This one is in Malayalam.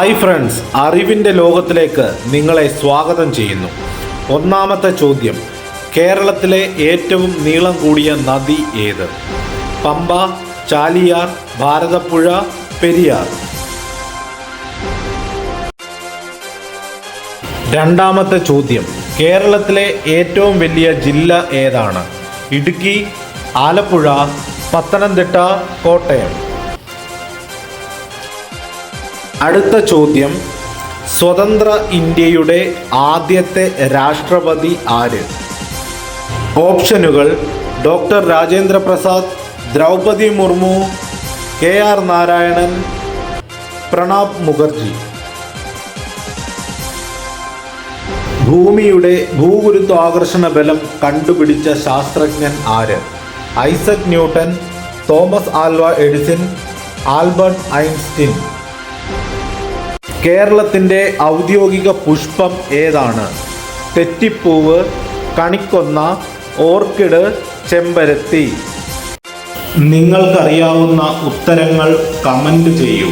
ഹായ് ഫ്രണ്ട്സ്, അറിവിൻ്റെ ലോകത്തിലേക്ക് നിങ്ങളെ സ്വാഗതം ചെയ്യുന്നു. ഒന്നാമത്തെ ചോദ്യം, കേരളത്തിലെ ഏറ്റവും നീളം കൂടിയ നദി ഏത്? പമ്പ, ചാലിയാർ, ഭാരതപ്പുഴ, പെരിയാർ. രണ്ടാമത്തെ ചോദ്യം, കേരളത്തിലെ ഏറ്റവും വലിയ ജില്ല ഏതാണ്? ഇടുക്കി, ആലപ്പുഴ, പത്തനംതിട്ട, കോട്ടയം. അടുത്ത ചോദ്യം, സ്വതന്ത്ര ഇന്ത്യയുടെ ആദ്യത്തെ രാഷ്ട്രപതി ആര്? ഓപ്ഷനുകൾ: ഡോക്ടർ രാജേന്ദ്ര പ്രസാദ്, ദ്രൗപദി മുർമു, KR നാരായണൻ, പ്രണബ് മുഖർജി. ഭൂമിയുടെ ഭൂഗുരുത്വാകർഷണ ബലം കണ്ടുപിടിച്ച ശാസ്ത്രജ്ഞൻ ആര്? Isaac Newton, Thomas Alva Edison, Albert Einstein. കേരളത്തിൻ്റെ ഔദ്യോഗിക പുഷ്പം ഏതാണ്? തെറ്റിപ്പൂവ്, കണിക്കൊന്ന, ഓർക്കിഡ്, ചെമ്പരത്തി. നിങ്ങൾക്കറിയാവുന്ന ഉത്തരങ്ങൾ കമൻറ്റ് ചെയ്യൂ.